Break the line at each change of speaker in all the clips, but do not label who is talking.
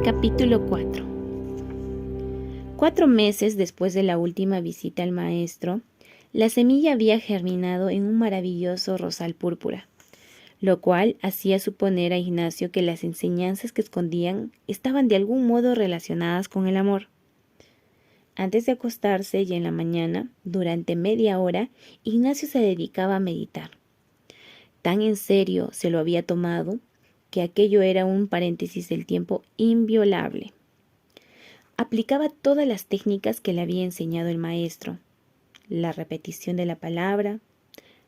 Capítulo 4. 4 meses después de la última visita al maestro, la semilla había germinado en un maravilloso rosal púrpura, lo cual hacía suponer a Ignacio que las enseñanzas que escondían estaban de algún modo relacionadas con el amor. Antes de acostarse y en la mañana, durante media hora, Ignacio se dedicaba a meditar. Tan en serio se lo había tomado que aquello era un paréntesis del tiempo inviolable. Aplicaba todas las técnicas que le había enseñado el maestro: la repetición de la palabra,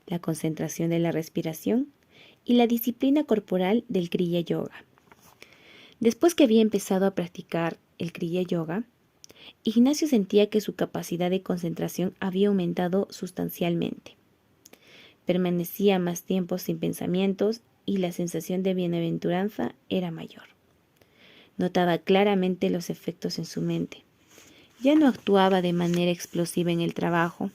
la concentración de la respiración y la disciplina corporal del Kriya Yoga. Después que había empezado a practicar el Kriya Yoga, Ignacio sentía que su capacidad de concentración había aumentado sustancialmente. Permanecía más tiempo sin pensamientos y la sensación de bienaventuranza era mayor. Notaba claramente los efectos en su mente. Ya no actuaba de manera explosiva en el trabajo.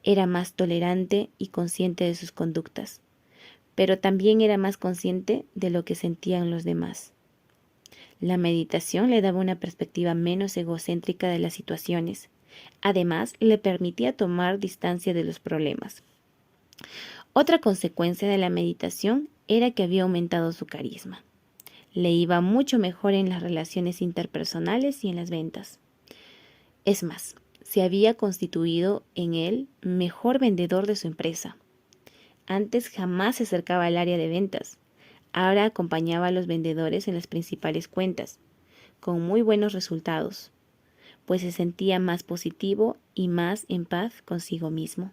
Era más tolerante y consciente de sus conductas, pero también era más consciente de lo que sentían los demás. La meditación le daba una perspectiva menos egocéntrica de las situaciones. Además, le permitía tomar distancia de los problemas. Otra consecuencia de la meditación era que había aumentado su carisma. Le iba mucho mejor en las relaciones interpersonales y en las ventas. Es más, se había constituido en el mejor vendedor de su empresa. Antes jamás se acercaba al área de ventas. Ahora acompañaba a los vendedores en las principales cuentas, con muy buenos resultados, pues se sentía más positivo y más en paz consigo mismo.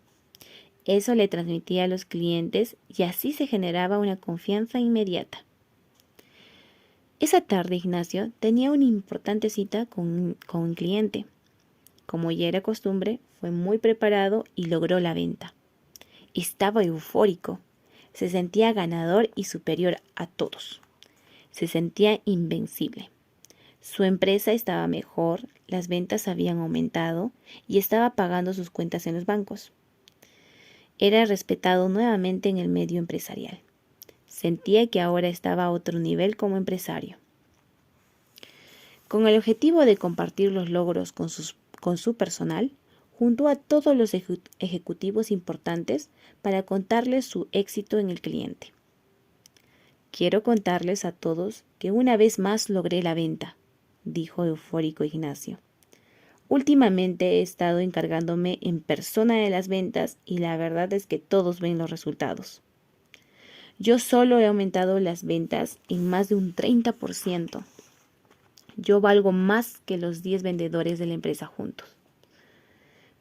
Eso le transmitía a los clientes y así se generaba una confianza inmediata. Esa tarde Ignacio tenía una importante cita con un cliente. Como ya era costumbre, fue muy preparado y logró la venta. Estaba eufórico. Se sentía ganador y superior a todos. Se sentía invencible. Su empresa estaba mejor, las ventas habían aumentado y estaba pagando sus cuentas en los bancos. Era respetado nuevamente en el medio empresarial. Sentía que ahora estaba a otro nivel como empresario. Con el objetivo de compartir los logros con su personal, juntó a todos los ejecutivos importantes para contarles su éxito en el cliente. «Quiero contarles a todos que una vez más logré la venta», dijo eufórico Ignacio. «Últimamente he estado encargándome en persona de las ventas y la verdad es que todos ven los resultados. Yo solo he aumentado las ventas en más de un 30%. Yo valgo más que los 10 vendedores de la empresa juntos.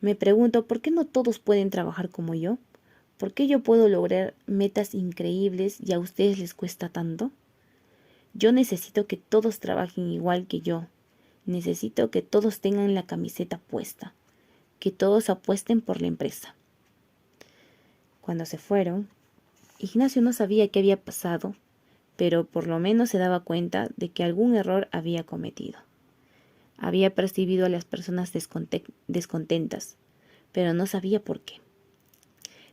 Me pregunto, ¿por qué no todos pueden trabajar como yo? ¿Por qué yo puedo lograr metas increíbles y a ustedes les cuesta tanto? Yo necesito que todos trabajen igual que yo. Necesito que todos tengan la camiseta puesta, que todos apuesten por la empresa». Cuando se fueron, Ignacio no sabía qué había pasado, pero por lo menos se daba cuenta de que algún error había cometido. Había percibido a las personas descontentas, pero no sabía por qué.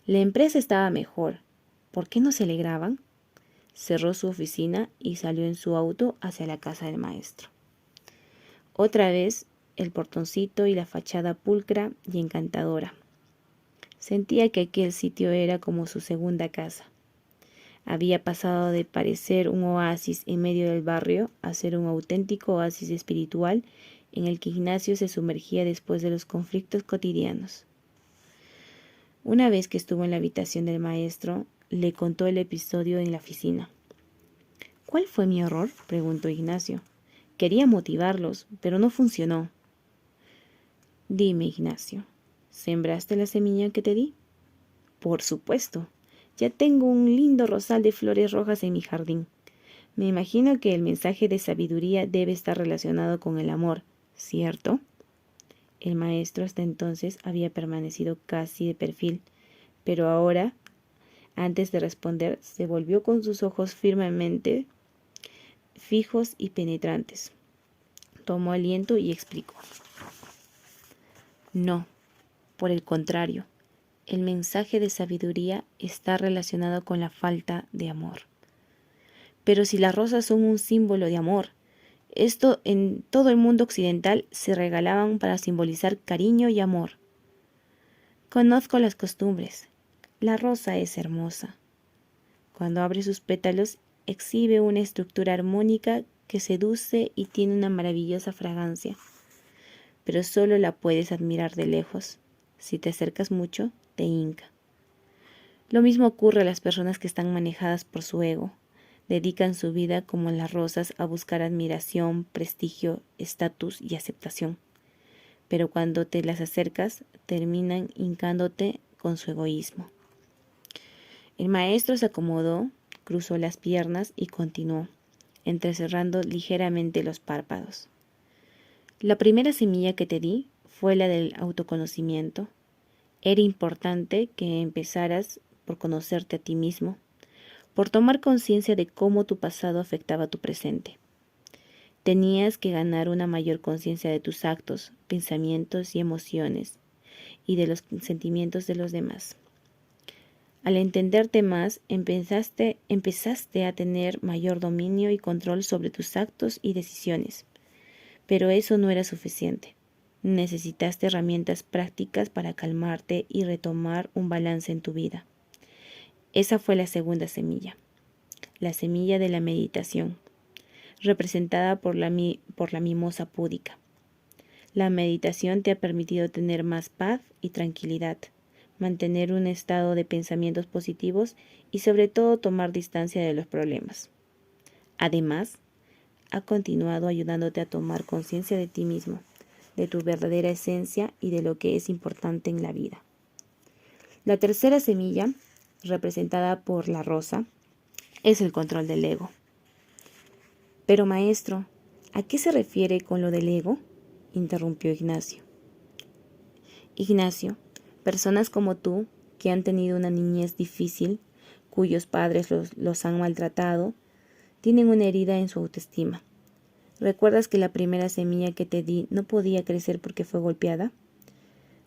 La empresa estaba mejor. ¿Por qué no se alegraban? Cerró su oficina y salió en su auto hacia la casa del maestro. Otra vez el portoncito y la fachada pulcra y encantadora. Sentía que aquel sitio era como su segunda casa. Había pasado de parecer un oasis en medio del barrio a ser un auténtico oasis espiritual en el que Ignacio se sumergía después de los conflictos cotidianos. Una vez que estuvo en la habitación del maestro, le contó el episodio en la oficina. «¿Cuál fue mi error?», preguntó Ignacio. «Quería motivarlos, pero no funcionó». «Dime, Ignacio, ¿sembraste la semilla que te di?». «Por supuesto. Ya tengo un lindo rosal de flores rojas en mi jardín. Me imagino que el mensaje de sabiduría debe estar relacionado con el amor, ¿cierto?». El maestro hasta entonces había permanecido casi de perfil, pero ahora, antes de responder, se volvió con sus ojos firmemente fijos y penetrantes. Tomó aliento y explicó. «No, por el contrario, el mensaje de sabiduría está relacionado con la falta de amor. Pero si las rosas son un símbolo de amor, Esto en todo el mundo occidental se regalaban para simbolizar cariño y amor. Conozco las costumbres. La rosa es hermosa. Cuando abre sus pétalos, exhibe una estructura armónica que seduce y tiene una maravillosa fragancia, pero solo la puedes admirar de lejos. Si te acercas mucho, te hinca. Lo mismo ocurre a las personas que están manejadas por su ego. Dedican su vida como las rosas a buscar admiración, prestigio, estatus y aceptación. Pero cuando te las acercas, terminan hincándote con su egoísmo. El maestro se acomodó, cruzó las piernas y continuó, entrecerrando ligeramente los párpados. La primera semilla que te di fue la del autoconocimiento. Era importante que empezaras por conocerte a ti mismo, por tomar conciencia de cómo tu pasado afectaba tu presente. Tenías que ganar una mayor conciencia de tus actos, pensamientos y emociones, y de los sentimientos de los demás. Al entenderte más, empezaste a tener mayor dominio y control sobre tus actos y decisiones. Pero eso no era suficiente. Necesitaste herramientas prácticas para calmarte y retomar un balance en tu vida. Esa fue la segunda semilla, la semilla de la meditación, representada por la mimosa púdica. La meditación te ha permitido tener más paz y tranquilidad, mantener un estado de pensamientos positivos y sobre todo tomar distancia de los problemas. Además, ha continuado ayudándote a tomar conciencia de ti mismo, de tu verdadera esencia y de lo que es importante en la vida. La tercera semilla, representada por la rosa, es el control del ego. Pero maestro, ¿a qué se refiere con lo del ego?, interrumpió Ignacio. Ignacio, personas como tú, que han tenido una niñez difícil, cuyos padres los han maltratado, tienen una herida en su autoestima. ¿Recuerdas que la primera semilla que te di no podía crecer porque fue golpeada?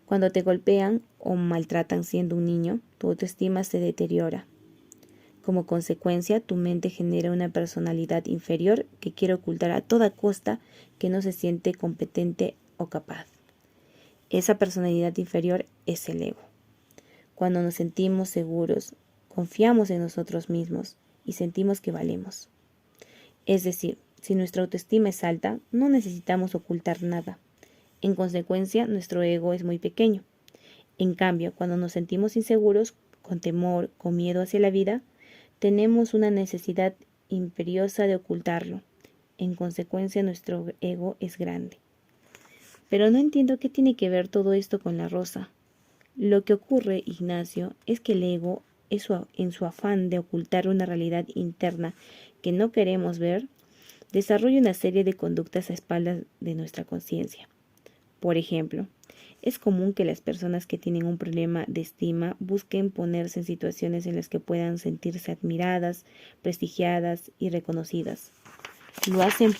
Cuando te golpean o maltratan siendo un niño, tu autoestima se deteriora. Como consecuencia, tu mente genera una personalidad inferior que quiere ocultar a toda costa que no se siente competente o capaz. Esa personalidad inferior es el ego. Cuando nos sentimos seguros, confiamos en nosotros mismos y sentimos que valemos. Es decir, si nuestra autoestima es alta, no necesitamos ocultar nada. En consecuencia, nuestro ego es muy pequeño. En cambio, cuando nos sentimos inseguros, con temor, con miedo hacia la vida, tenemos una necesidad imperiosa de ocultarlo. En consecuencia, nuestro ego es grande. Pero no entiendo qué tiene que ver todo esto con la rosa. Lo que ocurre, Ignacio, es que el ego, en su afán de ocultar una realidad interna que no queremos ver, desarrolla una serie de conductas a espaldas de nuestra conciencia. Por ejemplo, es común que las personas que tienen un problema de estima busquen ponerse en situaciones en las que puedan sentirse admiradas, prestigiadas y reconocidas. Lo hacen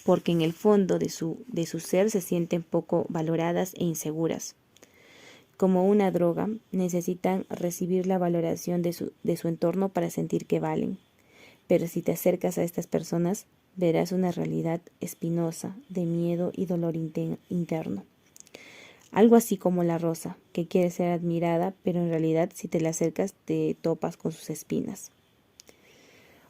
porque en el fondo de su ser se sienten poco valoradas e inseguras. Como una droga, necesitan recibir la valoración de su entorno para sentir que valen. Pero si te acercas a estas personas, verás una realidad espinosa de miedo y dolor interno. Algo así como la rosa, que quiere ser admirada, pero en realidad si te la acercas te topas con sus espinas.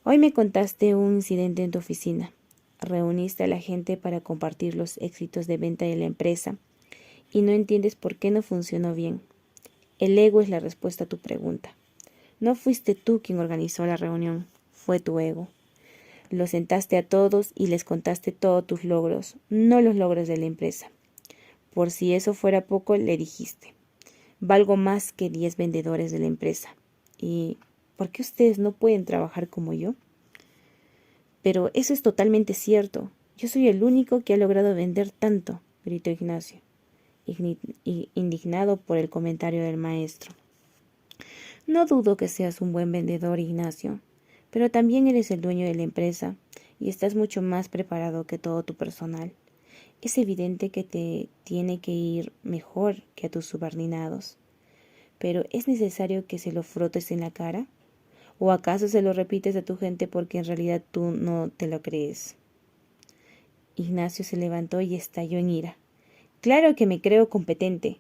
Hoy me contaste un incidente en tu oficina. Reuniste a la gente para compartir los éxitos de venta de la empresa y no entiendes por qué no funcionó bien. El ego es la respuesta a tu pregunta. No fuiste tú quien organizó la reunión, fue tu ego. Los sentaste a todos y les contaste todos tus logros, no los logros de la empresa. Por si eso fuera poco, le dijiste: valgo más que 10 vendedores de la empresa. ¿Y por qué ustedes no pueden trabajar como yo? Pero eso es totalmente cierto. Yo soy el único que ha logrado vender tanto, gritó Ignacio, indignado por el comentario del maestro. No dudo que seas un buen vendedor, Ignacio, pero también eres el dueño de la empresa y estás mucho más preparado que todo tu personal. Es evidente que te tiene que ir mejor que a tus subordinados. Pero ¿es necesario que se lo frotes en la cara? ¿O acaso se lo repites a tu gente porque en realidad tú no te lo crees? Ignacio se levantó y estalló en ira. Claro que me creo competente.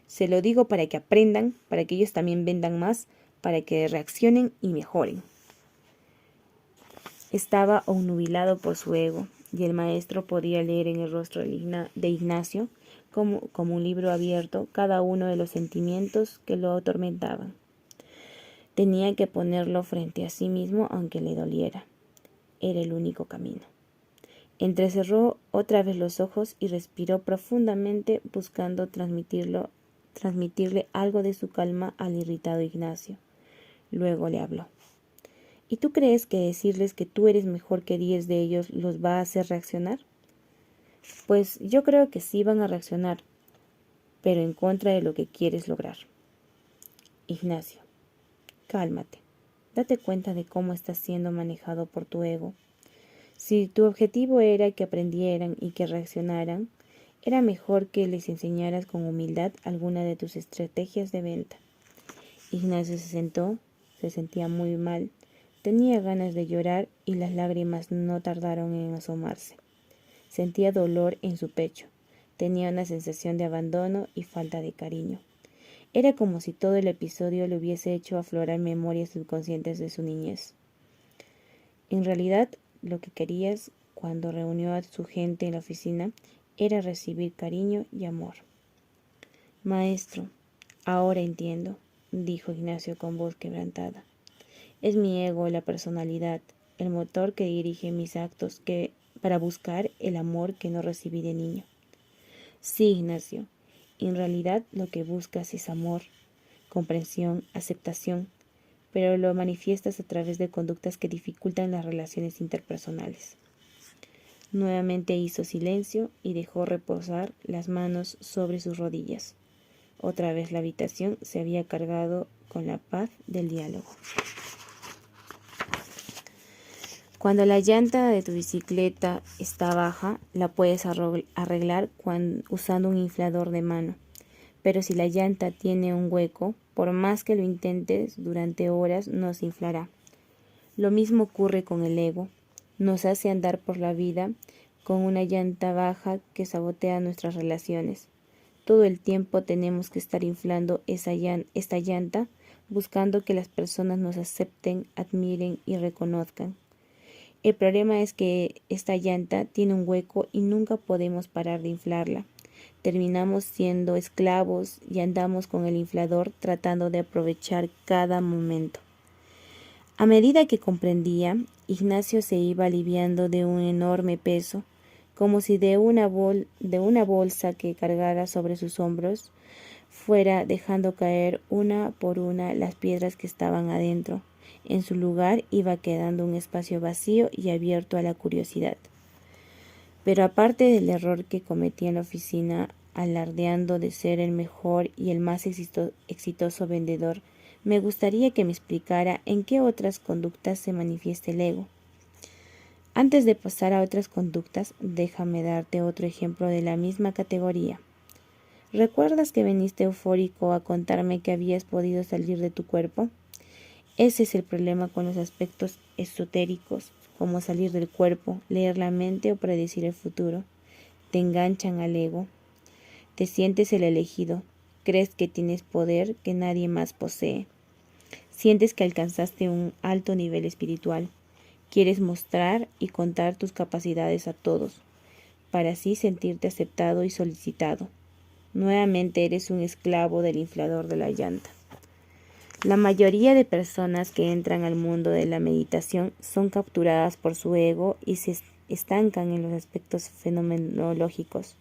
Se lo digo para que aprendan, para que ellos también vendan más, para que reaccionen y mejoren. Estaba obnubilado por su ego, y el maestro podía leer en el rostro de Ignacio, como un libro abierto, cada uno de los sentimientos que lo atormentaban. Tenía que ponerlo frente a sí mismo aunque le doliera. Era el único camino. Entrecerró otra vez los ojos y respiró profundamente, buscando transmitirle algo de su calma al irritado Ignacio. Luego le habló. ¿Y tú crees que decirles que tú eres mejor que 10 de ellos los va a hacer reaccionar? Pues yo creo que sí van a reaccionar, pero en contra de lo que quieres lograr. Ignacio, cálmate. Date cuenta de cómo estás siendo manejado por tu ego. Si tu objetivo era que aprendieran y que reaccionaran, era mejor que les enseñaras con humildad alguna de tus estrategias de venta. Ignacio se sentó, se sentía muy mal, tenía ganas de llorar y las lágrimas no tardaron en asomarse. Sentía dolor en su pecho, tenía una sensación de abandono y falta de cariño. Era como si todo el episodio le hubiese hecho aflorar memorias subconscientes de su niñez. En realidad, lo que querías cuando reunió a su gente en la oficina era recibir cariño y amor. Maestro, ahora entiendo, dijo Ignacio con voz quebrantada. Es mi ego, la personalidad, el motor que dirige mis actos para buscar el amor que no recibí de niño. Sí, Ignacio, en realidad lo que buscas es amor, comprensión, aceptación, pero lo manifiestas a través de conductas que dificultan las relaciones interpersonales. Nuevamente hizo silencio y dejó reposar las manos sobre sus rodillas. Otra vez la habitación se había cargado con la paz del diálogo. Cuando la llanta de tu bicicleta está baja, la puedes arreglar usando un inflador de mano. Pero si la llanta tiene un hueco, por más que lo intentes durante horas, no se inflará. Lo mismo ocurre con el ego. Nos hace andar por la vida con una llanta baja que sabotea nuestras relaciones. Todo el tiempo tenemos que estar inflando esta llanta, buscando que las personas nos acepten, admiren y reconozcan. El problema es que esta llanta tiene un hueco y nunca podemos parar de inflarla. Terminamos siendo esclavos y andamos con el inflador tratando de aprovechar cada momento. A medida que comprendía, Ignacio se iba aliviando de un enorme peso, como si de una bolsa que cargara sobre sus hombros fuera dejando caer una por una las piedras que estaban adentro. En su lugar iba quedando un espacio vacío y abierto a la curiosidad. Pero aparte del error que cometí en la oficina, alardeando de ser el mejor y el más exitoso vendedor, me gustaría que me explicara en qué otras conductas se manifiesta el ego. Antes de pasar a otras conductas, déjame darte otro ejemplo de la misma categoría. ¿Recuerdas que viniste eufórico a contarme que habías podido salir de tu cuerpo? Ese es el problema con los aspectos esotéricos, como salir del cuerpo, leer la mente o predecir el futuro. Te enganchan al ego. Te sientes el elegido. Crees que tienes poder que nadie más posee. Sientes que alcanzaste un alto nivel espiritual. Quieres mostrar y contar tus capacidades a todos, para así sentirte aceptado y solicitado. Nuevamente eres un esclavo del inflador de la llanta. La mayoría de personas que entran al mundo de la meditación son capturadas por su ego y se estancan en los aspectos fenomenológicos.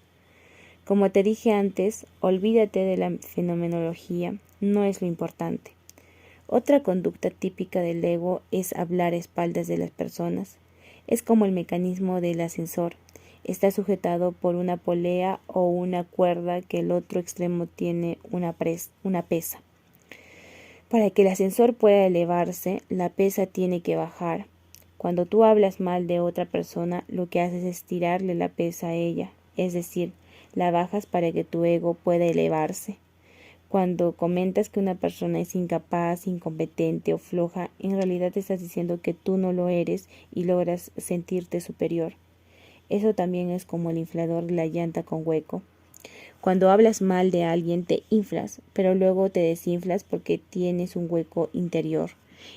Como te dije antes, olvídate de la fenomenología, no es lo importante. Otra conducta típica del ego es hablar a espaldas de las personas. Es como el mecanismo del ascensor. Está sujetado por una polea o una cuerda que el otro extremo tiene una pesa. Para que el ascensor pueda elevarse, la pesa tiene que bajar. Cuando tú hablas mal de otra persona, lo que haces es tirarle la pesa a ella, es decir, la bajas para que tu ego pueda elevarse. Cuando comentas que una persona es incapaz, incompetente o floja, en realidad estás diciendo que tú no lo eres y logras sentirte superior. Eso también es como el inflador de la llanta con hueco. Cuando hablas mal de alguien te inflas, pero luego te desinflas porque tienes un hueco interior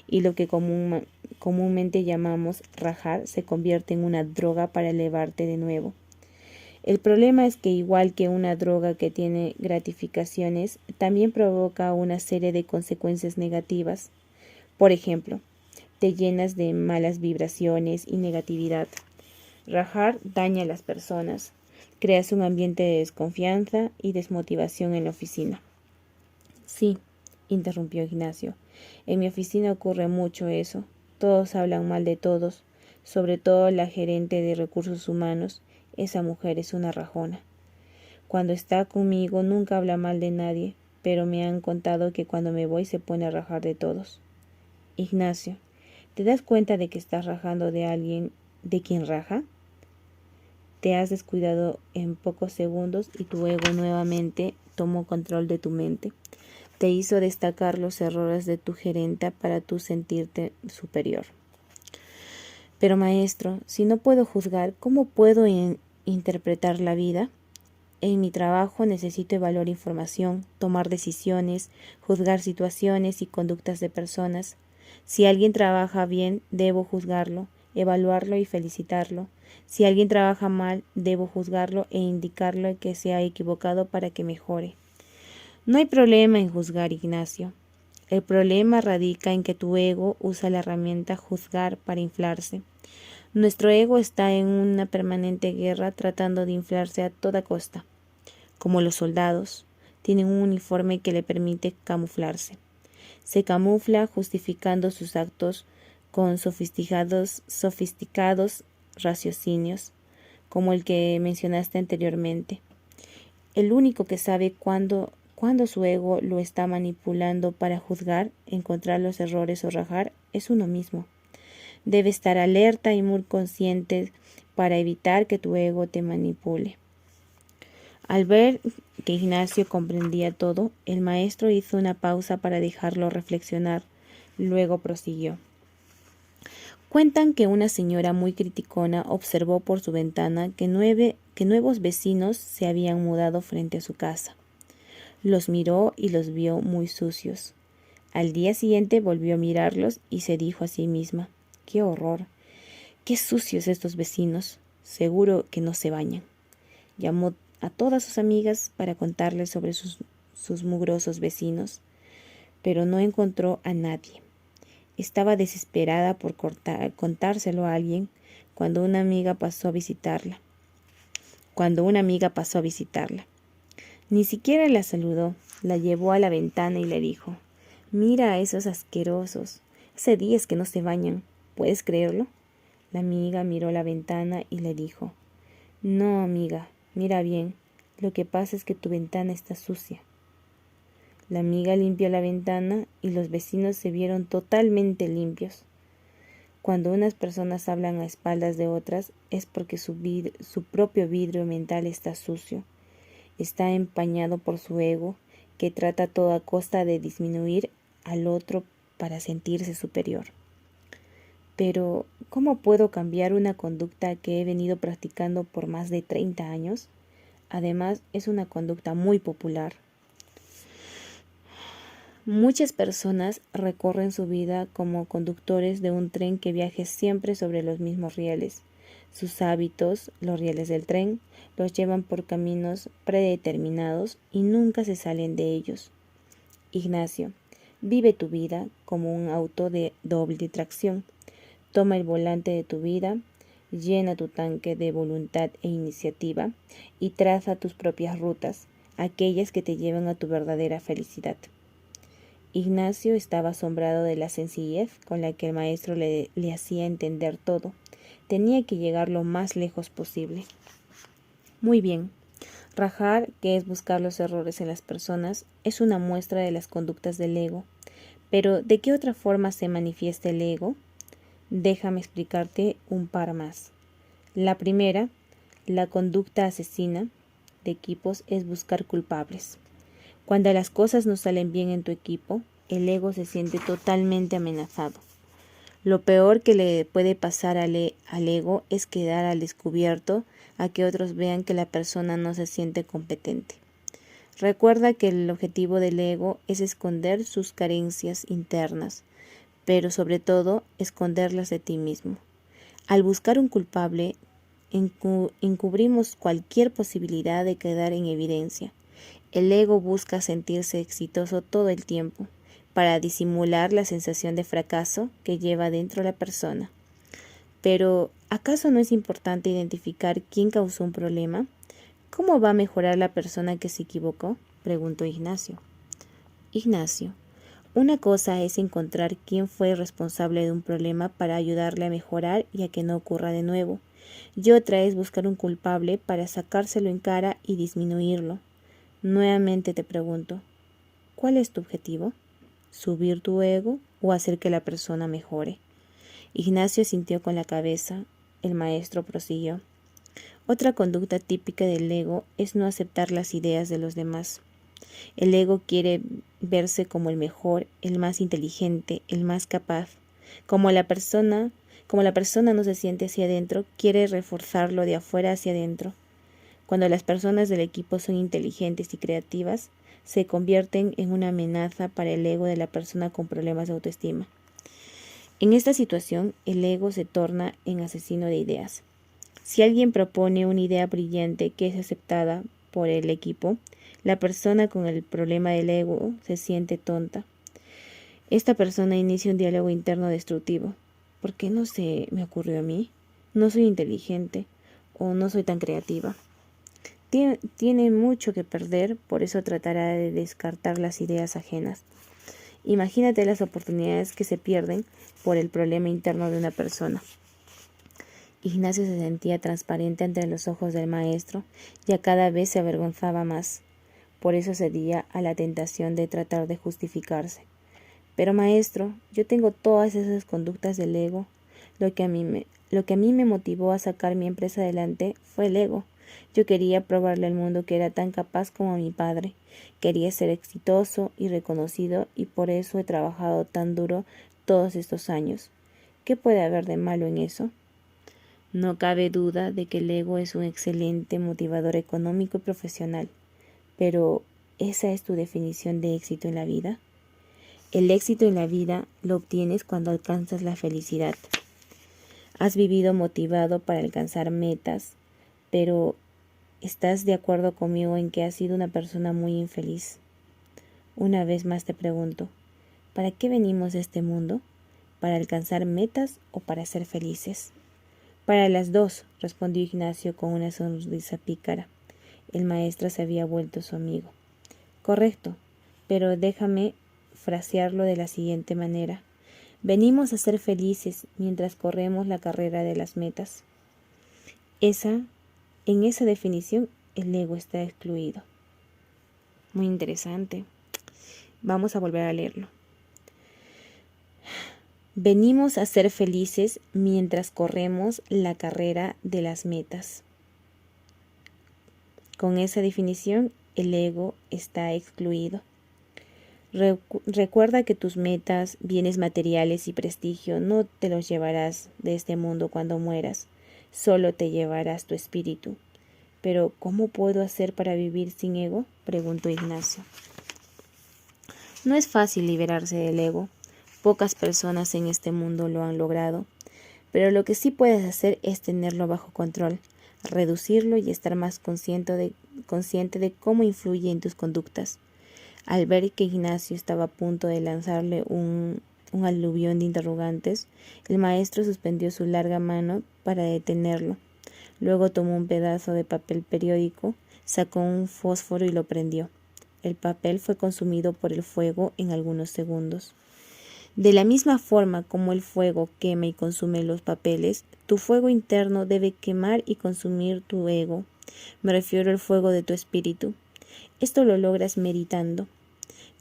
y lo que comúnmente llamamos rajar se convierte en una droga para elevarte de nuevo. El problema es que igual que una droga que tiene gratificaciones, también provoca una serie de consecuencias negativas. Por ejemplo, te llenas de malas vibraciones y negatividad. Rajar daña a las personas, creas un ambiente de desconfianza y desmotivación en la oficina. Sí, interrumpió Ignacio, en mi oficina ocurre mucho eso. Todos hablan mal de todos, sobre todo la gerente de recursos humanos. Esa mujer es una rajona. Cuando está conmigo nunca habla mal de nadie, pero me han contado que cuando me voy se pone a rajar de todos. Ignacio, ¿te das cuenta de que estás rajando de alguien de quien raja? Te has descuidado en pocos segundos y tu ego nuevamente tomó control de tu mente. Te hizo destacar los errores de tu gerenta para tú sentirte superior. Pero maestro, si no puedo juzgar, ¿cómo puedo interpretar la vida? En mi trabajo necesito evaluar información, tomar decisiones, juzgar situaciones y conductas de personas. Si alguien trabaja bien, debo juzgarlo, evaluarlo y felicitarlo. Si alguien trabaja mal, debo juzgarlo e indicarle que se ha equivocado para que mejore. No hay problema en juzgar, Ignacio. El problema radica en que tu ego usa la herramienta juzgar para inflarse. Nuestro ego está en una permanente guerra tratando de inflarse a toda costa. Como los soldados, tienen un uniforme que le permite camuflarse. Se camufla justificando sus actos con sofisticados raciocinios, como el que mencionaste anteriormente. El único que sabe cuándo su ego lo está manipulando para juzgar, encontrar los errores o rajar es uno mismo. Debe estar alerta y muy consciente para evitar que tu ego te manipule. Al ver que Ignacio comprendía todo, el maestro hizo una pausa para dejarlo reflexionar. Luego prosiguió. Cuentan que una señora muy criticona observó por su ventana que nuevos vecinos se habían mudado frente a su casa. Los miró y los vio muy sucios. Al día siguiente volvió a mirarlos y se dijo a sí misma: ¡qué horror! ¡Qué sucios estos vecinos! Seguro que no se bañan. Llamó a todas sus amigas para contarles sobre sus mugrosos vecinos, pero no encontró a nadie. Estaba desesperada por contárselo a alguien cuando una amiga pasó a visitarla. Ni siquiera la saludó, la llevó a la ventana y le dijo: «Mira a esos asquerosos, hace días que no se bañan, ¿puedes creerlo?». La amiga miró la ventana y le dijo: «No, amiga, mira bien, lo que pasa es que tu ventana está sucia». La amiga limpió la ventana y los vecinos se vieron totalmente limpios. Cuando unas personas hablan a espaldas de otras es porque su propio vidrio mental está sucio, está empañado por su ego, que trata a toda costa de disminuir al otro para sentirse superior. Pero, ¿cómo puedo cambiar una conducta que he venido practicando por más de 30 años? Además, es una conducta muy popular. Muchas personas recorren su vida como conductores de un tren que viaje siempre sobre los mismos rieles. Sus hábitos, los rieles del tren, los llevan por caminos predeterminados y nunca se salen de ellos. Ignacio, vive tu vida como un auto de doble tracción. Toma el volante de tu vida, llena tu tanque de voluntad e iniciativa y traza tus propias rutas, aquellas que te llevan a tu verdadera felicidad. Ignacio estaba asombrado de la sencillez con la que el maestro le hacía entender todo. Tenía que llegar lo más lejos posible. Muy bien. Rajar, que es buscar los errores en las personas, es una muestra de las conductas del ego. Pero, ¿de qué otra forma se manifiesta el ego? Déjame explicarte un par más. La primera, la conducta asesina de equipos, es buscar culpables. Cuando las cosas no salen bien en tu equipo, el ego se siente totalmente amenazado. Lo peor que le puede pasar al ego es quedar al descubierto, a que otros vean que la persona no se siente competente. Recuerda que el objetivo del ego es esconder sus carencias internas, pero sobre todo esconderlas de ti mismo. Al buscar un culpable, encubrimos cualquier posibilidad de quedar en evidencia. El ego busca sentirse exitoso todo el tiempo, para disimular la sensación de fracaso que lleva dentro la persona. Pero, ¿acaso no es importante identificar quién causó un problema? ¿Cómo va a mejorar la persona que se equivocó?, preguntó Ignacio. Ignacio, una cosa es encontrar quién fue el responsable de un problema para ayudarle a mejorar y a que no ocurra de nuevo. Y otra es buscar un culpable para sacárselo en cara y disminuirlo. Nuevamente te pregunto, ¿cuál es tu objetivo? ¿Subir tu ego o hacer que la persona mejore? Ignacio asintió con la cabeza. El maestro prosiguió. Otra conducta típica del ego es no aceptar las ideas de los demás. El ego quiere verse como el mejor, el más inteligente, el más capaz. Como la persona no se siente hacia adentro, quiere reforzarlo de afuera hacia adentro. Cuando las personas del equipo son inteligentes y creativas, se convierten en una amenaza para el ego de la persona con problemas de autoestima. En esta situación, el ego se torna en asesino de ideas. Si alguien propone una idea brillante que es aceptada por el equipo, la persona con el problema del ego se siente tonta. Esta persona inicia un diálogo interno destructivo. ¿Por qué no se me ocurrió a mí? No soy inteligente o no soy tan creativa. Tiene mucho que perder, por eso tratará de descartar las ideas ajenas. Imagínate las oportunidades que se pierden por el problema interno de una persona. Ignacio se sentía transparente ante los ojos del maestro y a cada vez se avergonzaba más. Por eso cedía a la tentación de tratar de justificarse. Pero maestro, yo tengo todas esas conductas del ego. Lo que a mí me motivó a sacar mi empresa adelante fue el ego. Yo quería probarle al mundo que era tan capaz como mi padre. Quería ser exitoso y reconocido y por eso he trabajado tan duro todos estos años. ¿Qué puede haber de malo en eso? No cabe duda de que el ego es un excelente motivador económico y profesional. Pero, ¿esa es tu definición de éxito en la vida? El éxito en la vida lo obtienes cuando alcanzas la felicidad. Has vivido motivado para alcanzar metas, pero ¿estás de acuerdo conmigo en que has sido una persona muy infeliz? Una vez más te pregunto, ¿para qué venimos a este mundo? ¿Para alcanzar metas o para ser felices? Para las dos, respondió Ignacio con una sonrisa pícara. El maestro se había vuelto su amigo. Correcto, pero déjame frasearlo de la siguiente manera. Venimos a ser felices mientras corremos la carrera de las metas. En esa definición, el ego está excluido. Muy interesante. Vamos a volver a leerlo. Venimos a ser felices mientras corremos la carrera de las metas. Con esa definición, el ego está excluido. Recuerda que tus metas, bienes materiales y prestigio no te los llevarás de este mundo cuando mueras, solo te llevarás tu espíritu. Pero, ¿cómo puedo hacer para vivir sin ego?, preguntó Ignacio. No es fácil liberarse del ego. Pocas personas en este mundo lo han logrado. Pero lo que sí puedes hacer es tenerlo bajo control, reducirlo y estar más consciente de cómo influye en tus conductas. Al ver que Ignacio estaba a punto de lanzarle un aluvión de interrogantes, el maestro suspendió su larga mano para detenerlo. Luego tomó un pedazo de papel periódico, sacó un fósforo y lo prendió. El papel fue consumido por el fuego en algunos segundos. De la misma forma como el fuego quema y consume los papeles, tu fuego interno debe quemar y consumir tu ego. Me refiero al fuego de tu espíritu. Esto lo logras meditando.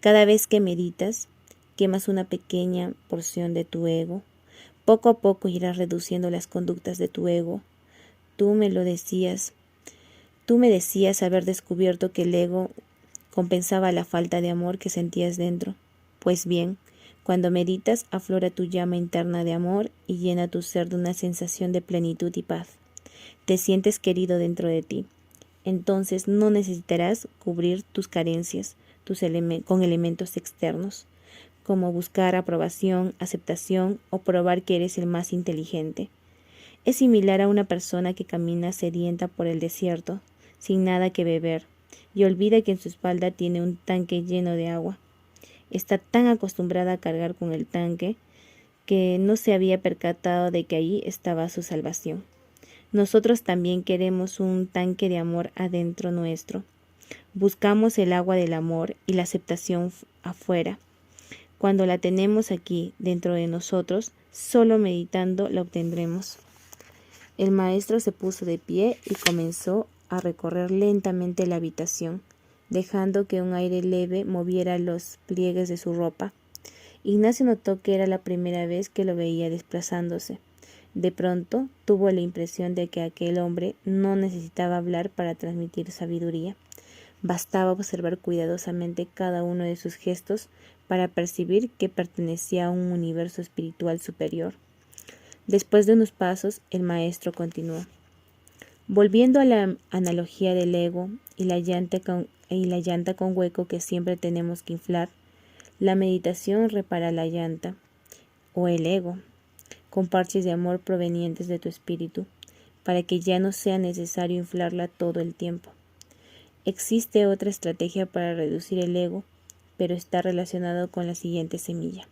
Cada vez que meditas, quemas una pequeña porción de tu ego. Poco a poco irás reduciendo las conductas de tu ego. Tú me decías haber descubierto que el ego compensaba la falta de amor que sentías dentro. Pues bien, Cuando meditas, aflora tu llama interna de amor y llena tu ser de una sensación de plenitud y paz. Te sientes querido dentro de ti. Entonces no necesitarás cubrir tus carencias con elementos externos, como buscar aprobación, aceptación o probar que eres el más inteligente. Es similar a una persona que camina sedienta por el desierto, sin nada que beber, y olvida que en su espalda tiene un tanque lleno de agua. Está tan acostumbrada a cargar con el tanque que no se había percatado de que allí estaba su salvación. Nosotros también queremos un tanque de amor adentro nuestro. Buscamos el agua del amor y la aceptación afuera. Cuando la tenemos aquí, dentro de nosotros, solo meditando la obtendremos. El maestro se puso de pie y comenzó a recorrer lentamente la habitación, dejando que un aire leve moviera los pliegues de su ropa. Ignacio notó que era la primera vez que lo veía desplazándose. De pronto tuvo la impresión de que aquel hombre no necesitaba hablar para transmitir sabiduría. Bastaba observar cuidadosamente cada uno de sus gestos para percibir que pertenecía a un universo espiritual superior. Después de unos pasos, el maestro continuó. Volviendo a la analogía del ego y la llanta con hueco que siempre tenemos que inflar, la meditación repara la llanta, o el ego, con parches de amor provenientes de tu espíritu, para que ya no sea necesario inflarla todo el tiempo. Existe otra estrategia para reducir el ego, pero está relacionado con la siguiente semilla.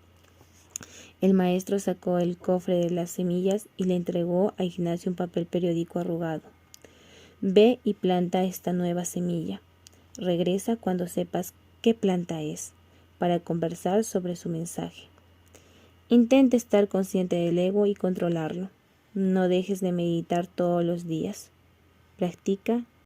El maestro sacó el cofre de las semillas y le entregó a Ignacio un papel periódico arrugado. Ve y planta esta nueva semilla. Regresa cuando sepas qué planta es, para conversar sobre su mensaje. Intenta estar consciente del ego y controlarlo. No dejes de meditar todos los días. Practica